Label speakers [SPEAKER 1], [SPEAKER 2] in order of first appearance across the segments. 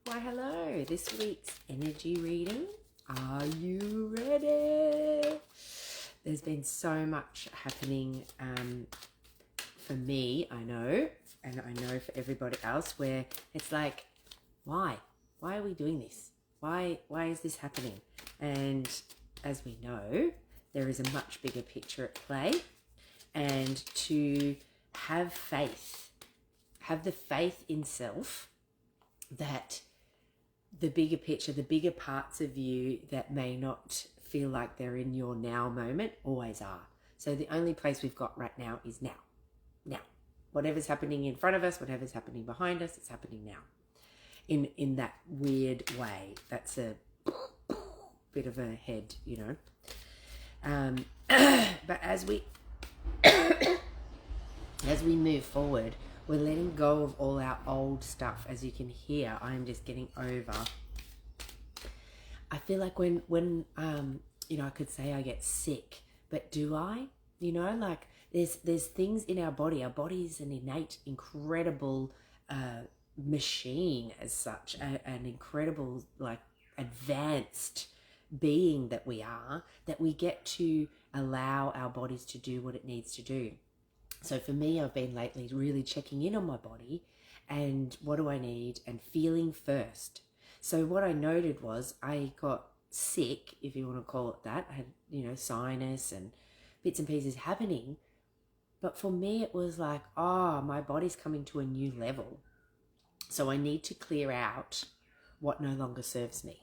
[SPEAKER 1] Why hello, this week's energy reading. Are you ready? There's been so much happening for me, I know, and I know for everybody else, where it's like, why? Why are we doing this? Why is this happening? And as we know, there is a much bigger picture at play, and to have faith, have the faith in self that the bigger picture, the bigger parts of you that may not feel like they're in your now moment always are. So the only place we've got right now is now. Now. Whatever's happening in front of us, whatever's happening behind us, it's happening now. In that weird way. That's a bit of a head, you know. But as we move forward, we're letting go of all our old stuff. As you can hear, I'm just getting over. I feel like when you know, I could say I get sick, but do I? You know, like there's things in our body. Our body is an innate, incredible machine as such, an incredible, like, advanced being that we are, that we get to allow our bodies to do what it needs to do. So for me, I've been lately really checking in on my body and what do I need, and feeling first. So what I noted was I got sick, if you want to call it that. I had, you know, sinus and bits and pieces happening. But for me, it was like, oh, my body's coming to a new level. So I need to clear out what no longer serves me.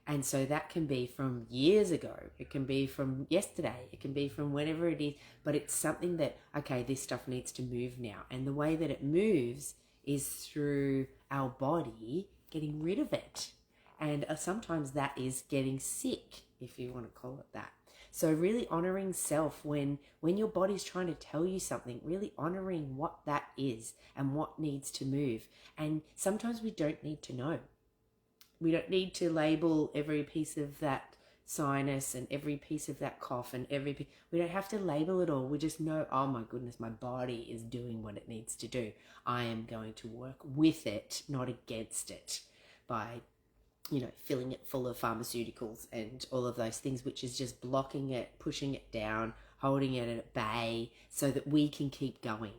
[SPEAKER 1] And so that can be from years ago. It can be from yesterday. It can be from whenever it is. But it's something that, okay, this stuff needs to move now. And the way that it moves is through our body getting rid of it. And sometimes that is getting sick, if you want to call it that. So really honoring self when your body's trying to tell you something, really honoring what that is and what needs to move. And sometimes we don't need to know. We don't need to label every piece of that sinus and every piece of that cough and we don't have to label it all. We just know, oh my goodness, my body is doing what it needs to do. I am going to work with it, not against it, by, you know, filling it full of pharmaceuticals and all of those things, which is just blocking it, pushing it down, holding it at bay so that we can keep going.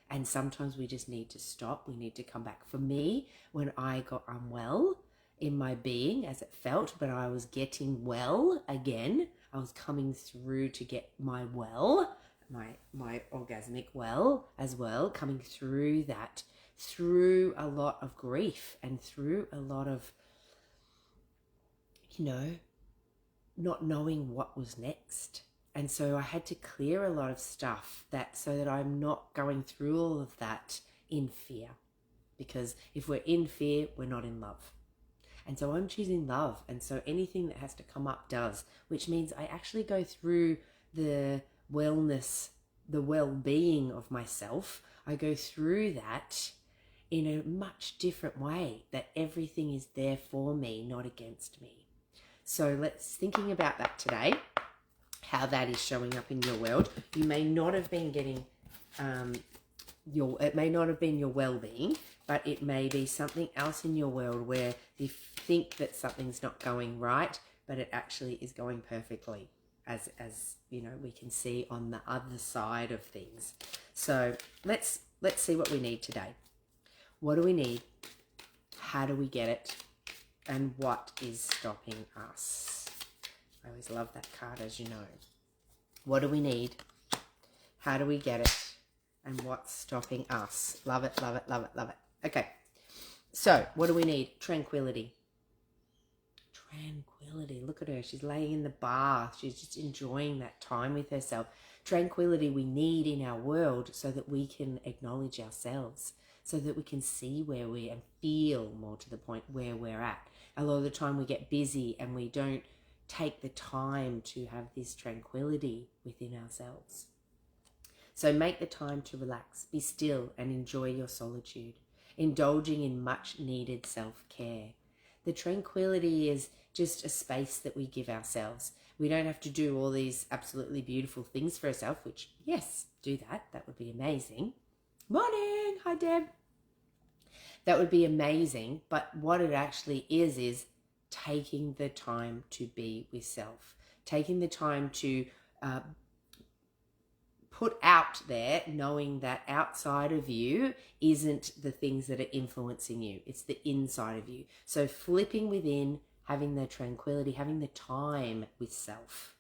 [SPEAKER 1] And sometimes we just need to stop. We need to come back. For me, when I got unwell in my being, as it felt, but I was getting well again. I was coming through to get my well, my orgasmic well as well, coming through that, through a lot of grief and through a lot of, you know, not knowing what was next. And so I had to clear a lot of stuff so that I'm not going through all of that in fear. Because if we're in fear, we're not in love. And so I'm choosing love. And so anything that has to come up does, which means I actually go through the wellness, the well-being of myself. I go through that in a much different way, that everything is there for me, not against me. So let's thinking about that today, how that is showing up in your world. You may not have been getting it may not have been your well-being, but it may be something else in your world where you think that something's not going right, but it actually is going perfectly, as you know, we can see on the other side of things. So let's see what we need today. What do we need? How do we get it? And what is stopping us? I always love that card, as you know. What do we need? How do we get it? And what's stopping us? Love it, love it, love it, love it. Okay, so what do we need? Tranquility. Tranquility. Look at her. She's laying in the bath. She's just enjoying that time with herself. Tranquility we need in our world so that we can acknowledge ourselves, so that we can see where we and feel more to the point where we're at. A lot of the time we get busy and we don't take the time to have this tranquility within ourselves. So make the time to relax, be still and enjoy your solitude, indulging in much needed self-care. The tranquility is just a space that we give ourselves. We don't have to do all these absolutely beautiful things for ourselves, which, yes, do that. That would be amazing. Morning. Hi, Deb. That would be amazing. But what it actually is taking the time to be with self, taking the time to put out there, knowing that outside of you isn't the things that are influencing you. It's the inside of you. So flipping within, having the tranquility, having the time with self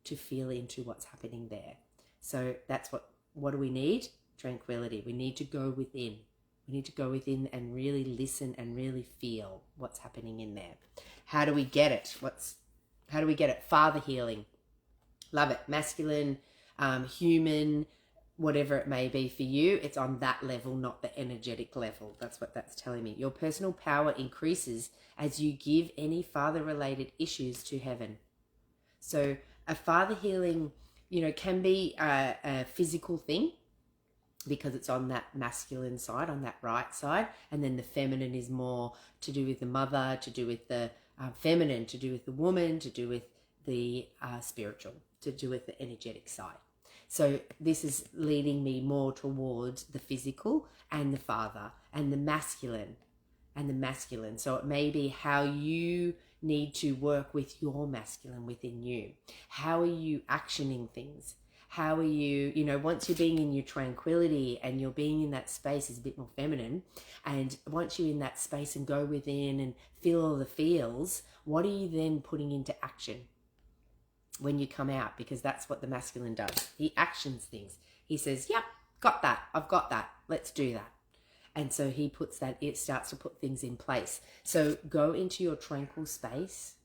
[SPEAKER 1] to feel into what's happening there. So that's what do we need? Tranquility. We need to go within. We need to go within and really listen and really feel what's happening in there. How do we get it? How do we get it? Father healing. Love it. Masculine, human, whatever it may be for you, it's on that level, not the energetic level. That's what that's telling me. Your personal power increases as you give any father-related issues to heaven. So a father healing, can be a physical thing because it's on that masculine side, on that right side. And then the feminine is more to do with the mother, to do with the feminine, to do with the woman, to do with the spiritual, to do with the energetic side. So this is leading me more towards the physical and the father and the masculine and the masculine. So it may be how you need to work with your masculine within you. How are you actioning things? How are you, once you're being in your tranquility and you're being in that space is a bit more feminine. And once you're in that space and go within and feel all the feels, what are you then putting into action when you come out? Because that's what the masculine does. He actions things. He says, yep, got that. I've got that. Let's do that. And so he puts that, it starts to put things in place. So go into your tranquil space.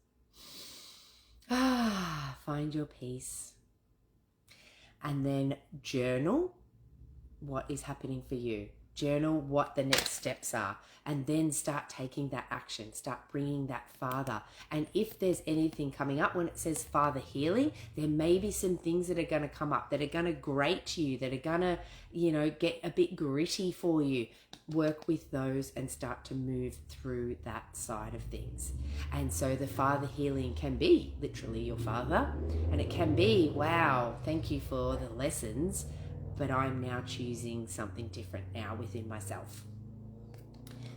[SPEAKER 1] Find your peace. And then journal what is happening for you. Journal what the next steps are. And then start taking that action. Start bringing that father. And if there's anything coming up when it says father healing, there may be some things that are going to come up that are going to grate you, that are going to, get a bit gritty for you. Work with those and start to move through that side of things. And so the father healing can be literally your father. And it can be, wow, thank you for the lessons, but I'm now choosing something different now within myself.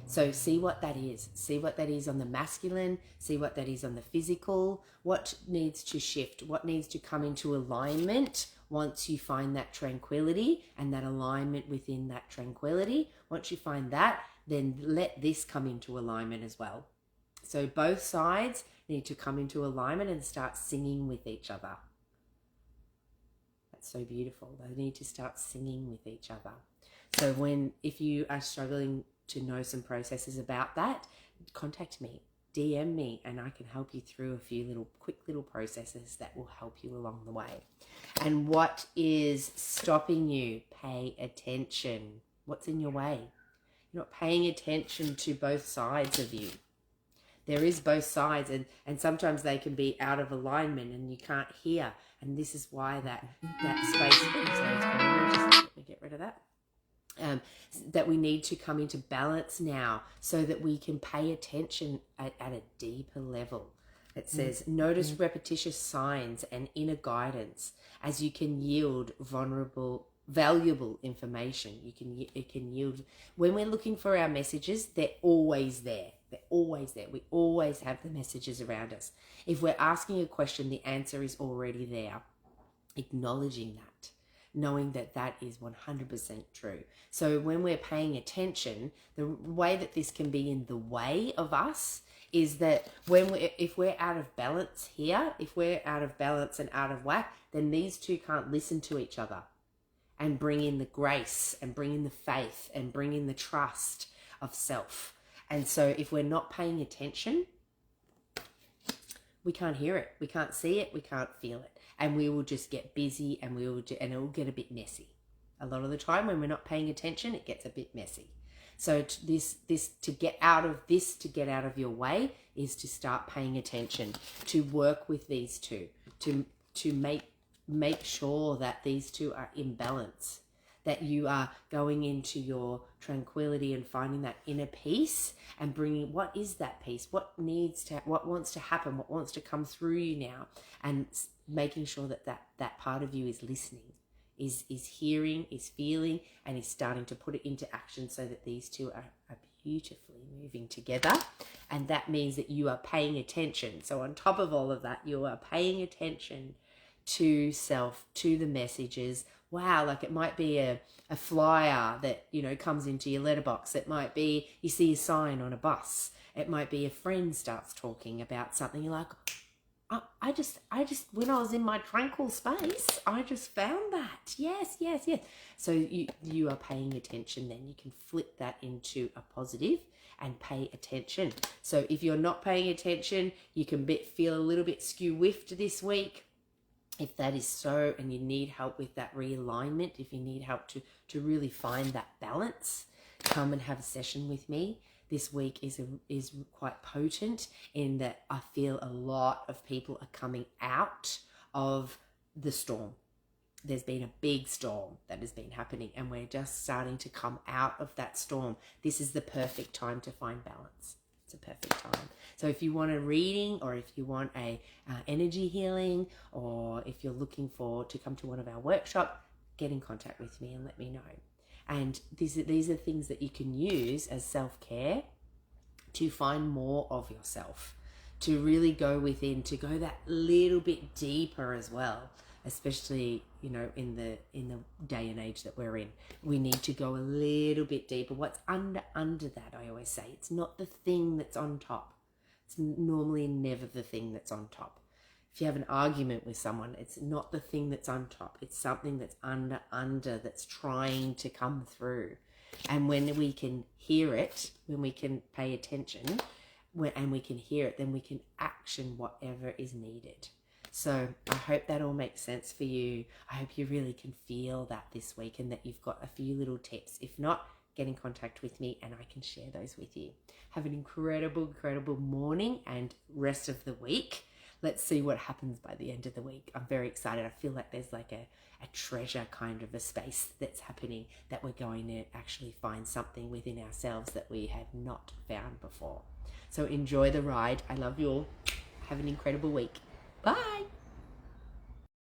[SPEAKER 1] So see what that is. See what that is on the masculine. See what that is on the physical. What needs to shift? What needs to come into alignment once you find that tranquility and that alignment within that tranquility? Once you find that, then let this come into alignment as well. So both sides need to come into alignment and start singing with each other. That's so beautiful. They need to start singing with each other. So if you are struggling to know some processes about that, contact me, DM me, and I can help you through a few quick little processes that will help you along the way. And what is stopping you? Pay attention. What's in your way? You're not paying attention to both sides of you. There is both sides, and sometimes they can be out of alignment and you can't hear. And this is why that space, let me get rid of that. That we need to come into balance now so that we can pay attention at a deeper level. It says, notice repetitious signs and inner guidance as you can yield valuable information. It can yield. When we're looking for our messages, they're always there. They're always there. We always have the messages around us. If we're asking a question, the answer is already there. Acknowledging that. Knowing that that is 100% true. So when we're paying attention, the way that this can be in the way of us is that if we're out of balance here, if we're out of balance and out of whack, then these two can't listen to each other and bring in the grace and bring in the faith and bring in the trust of self. And so if we're not paying attention, we can't hear it, we can't see it, we can't feel it. And we will just get busy and it will get a bit messy. A lot of the time when we're not paying attention, it gets a bit messy. So to get out of your way is to start paying attention, to work with these two, to make sure that these two are in balance, that you are going into your tranquility and finding that inner peace and bringing, what is that peace? What wants to happen? What wants to come through you now? And making sure that part of you is listening, is hearing, is feeling, and is starting to put it into action so that these two are beautifully moving together. And that means that you are paying attention. So on top of all of that, you are paying attention to self, to the messages. Wow, like it might be a flyer that, you know, comes into your letterbox. It might be you see a sign on a bus. It might be a friend starts talking about something. You're like, I just, when I was in my tranquil space, I just found that. Yes. So you are paying attention then. You can flip that into a positive and pay attention. So if you're not paying attention, you can feel a little bit skew-whiffed this week. If that is so, and you need help with that realignment, if you need help to really find that balance, come and have a session with me. This week is quite potent in that I feel a lot of people are coming out of the storm. There's been a big storm that has been happening, and we're just starting to come out of that storm. This is the perfect time to find balance. It's a perfect time. So if you want a reading, or if you want a energy healing, or if you're looking to come to one of our workshops, get in contact with me and let me know. And these are things that you can use as self-care to find more of yourself, to really go within, to go that little bit deeper as well, especially, you know, in the day and age that we're in. We need to go a little bit deeper. What's under that, I always say, it's not the thing that's on top. It's normally never the thing that's on top. If you have an argument with someone, it's not the thing that's on top. It's something that's under that's trying to come through. And when we can hear it, when we can pay attention, and we can hear it, then we can action whatever is needed. So I hope that all makes sense for you. I hope you really can feel that this week, and that you've got a few little tips. If not, get in contact with me and I can share those with you. Have an incredible morning and rest of the week. Let's see what happens by the end of the week. I'm very excited. I feel like there's like a treasure kind of a space that's happening, that we're going to actually find something within ourselves that we have not found before. So enjoy the ride. I love you all. Have an incredible week. Bye.